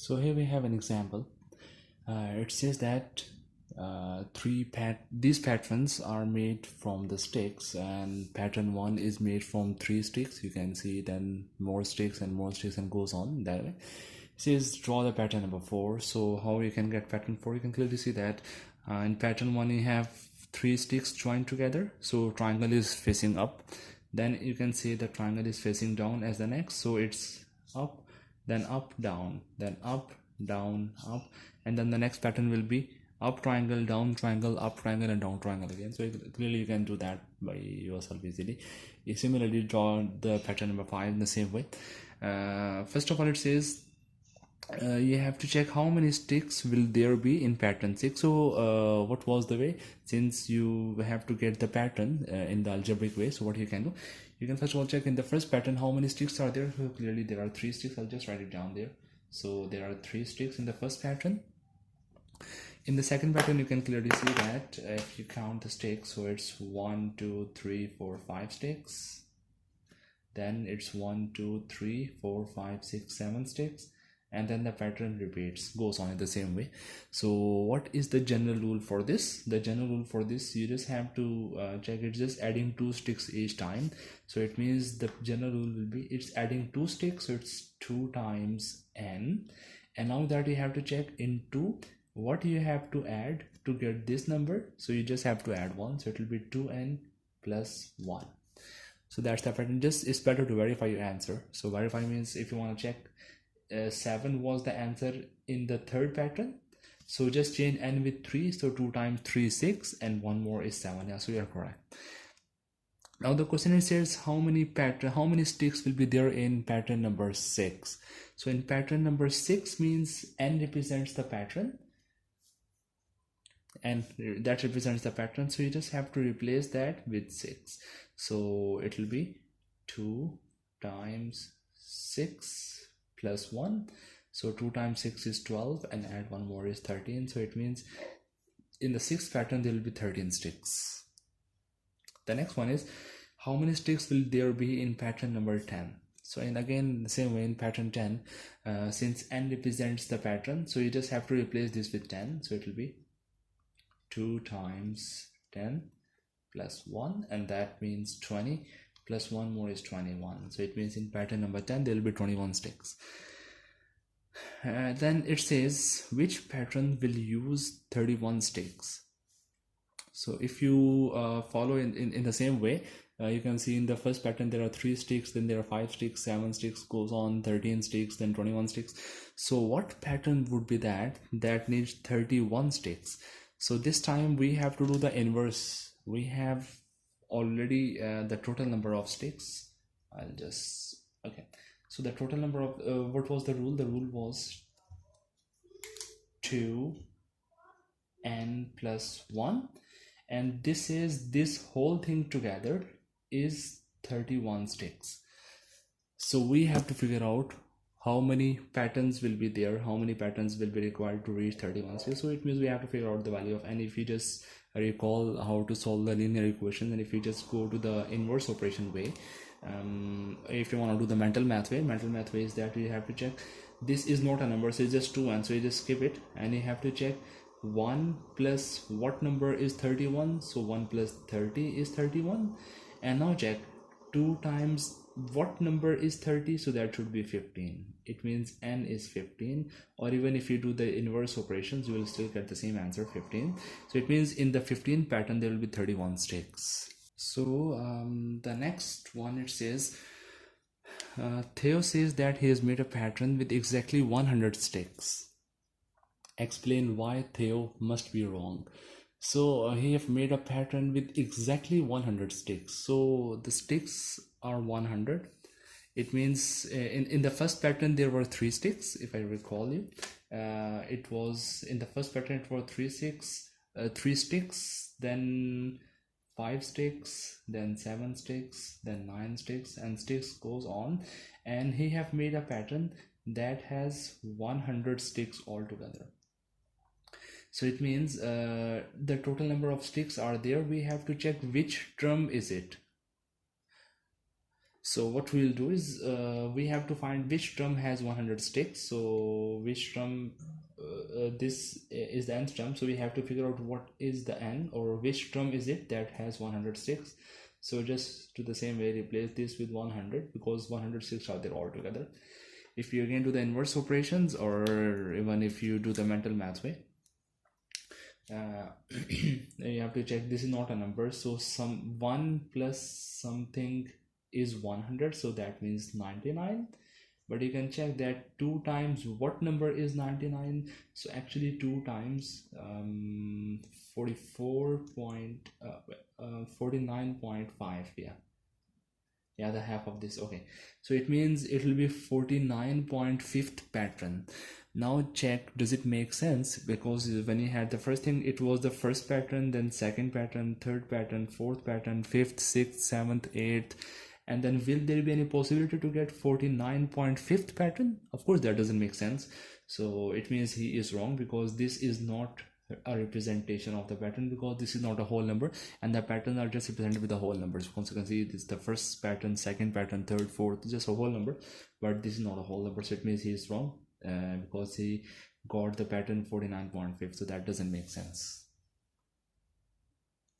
So here we have an example. It says that these patterns are made from the sticks, and pattern 1 is made from 3 sticks. You can see then more sticks and more sticks and goes on that way. It says draw the pattern number 4. So how you can get pattern 4? You can clearly see that in pattern 1 you have 3 sticks joined together, so triangle is facing up. Then you can see the triangle is facing down as the next, so it's up, then up, down, then up, down, up, and then the next pattern will be up triangle, down triangle, up triangle, and down triangle again. So clearly you can do that by yourself easily. You similarly draw the pattern number 5 in the same way. First of all, it says you have to check how many sticks will there be in pattern 6. So what was the way? Since you have to get the pattern in the algebraic way, so what you can do, you can first of all check in the first pattern how many sticks are there. So clearly there are 3 sticks. I'll just write it down there. So there are 3 sticks in the first pattern. In the second pattern, you can clearly see that if you count the sticks, so it's 1 2 3 4 5 sticks. Then it's 1 2 3 4 5 6 7 sticks, and then the pattern repeats, goes on in the same way. So what is the general rule for this? The general rule for this, you just have to check it's just adding 2 sticks each time. So it means the general rule will be it's adding 2 sticks, so it's 2 times n. And now that you have to check into what you have to add to get this number, so you just have to add 1, so it will be 2n plus 1. So that's the pattern. Just it's better to verify your answer. So verify means if you want to check 7 was the answer in the third pattern, so just change n with 3, so 2 times 3 6, and 1 more is 7. Yeah, so you are correct. Now the question says how many sticks will be there in pattern number 6. So in pattern number 6 means n represents the pattern, and that represents the pattern, so you just have to replace that with 6. So it will be 2 times 6 plus 1, so 2 times 6 is 12, and add 1 more is 13. So it means in the 6th pattern there will be 13 sticks. The next one is how many sticks will there be in pattern number 10. So in again the same way in pattern 10, since n represents the pattern, so you just have to replace this with 10. So it will be 2 times 10 plus 1, and that means 20, plus 1 more is 21. So it means in pattern number 10 there will be 21 sticks. Then it says which pattern will use 31 sticks. So if you follow in the same way, you can see in the first pattern there are 3 sticks, then there are 5 sticks, 7 sticks, goes on 13 sticks, then 21 sticks. So what pattern would be that needs 31 sticks? So this time we have to do the inverse. We have already the total number of sticks. Okay, so the total number of what was the rule? The rule was 2n plus 1, and this is this whole thing together is 31 sticks. So we have to figure out how many patterns will be there, how many patterns will be required to reach 31 sticks. So it means we have to figure out the value of n. If you just recall how to solve the linear equation, and if you just go to the inverse operation way, if you want to do the mental math way is that you have to check this is not a number, so it's just 2n, so you just skip it, and you have to check 1 plus what number is 31, so 1 plus 30 is 31, and now check 2 times what number is 30, so that should be 15. It means n is 15, or even if you do the inverse operations you will still get the same answer, 15. So it means in the 15th pattern there will be 31 sticks. So the next one, it says Theo says that he has made a pattern with exactly 100 sticks. Explain why Theo must be wrong. So he have made a pattern with exactly 100 sticks. So the sticks are 100. It means in the first pattern there were 3 sticks, if I recall you. It was in the first pattern it were 3 sticks, then 5 sticks, then 7 sticks, then 9 sticks, and sticks goes on. And he have made a pattern that has 100 sticks altogether. So it means the total number of sticks are there. We have to check which term is it. So what we'll do is we have to find which term has 100 sticks. So which term, this is the nth term, so we have to figure out what is the n, or which term is it that has 100 sticks. So just to the same way, replace this with 100 because 106 are there altogether. If you again do the inverse operations, or even if you do the mental math way, you have to check this is not a number, so some 1 plus something is 100, so that means 99. But you can check that 2 times what number is 99. So actually 2 times 49.5, yeah, the half of this. Okay, so it means it will be 49.5th pattern. Now check, does it make sense? Because when you had the first thing, it was the first pattern, then second pattern, third pattern, fourth pattern, fifth, sixth, seventh, eighth, and then will there be any possibility to get 49.5th pattern? Of course that doesn't make sense. So it means he is wrong, because this is not a representation of the pattern, because this is not a whole number, and the patterns are just represented with the whole numbers. As you can see, this is the first pattern, second pattern, third, fourth, just a whole number, but this is not a whole number. So it means he is wrong, because he got the pattern 49.5, so that doesn't make sense.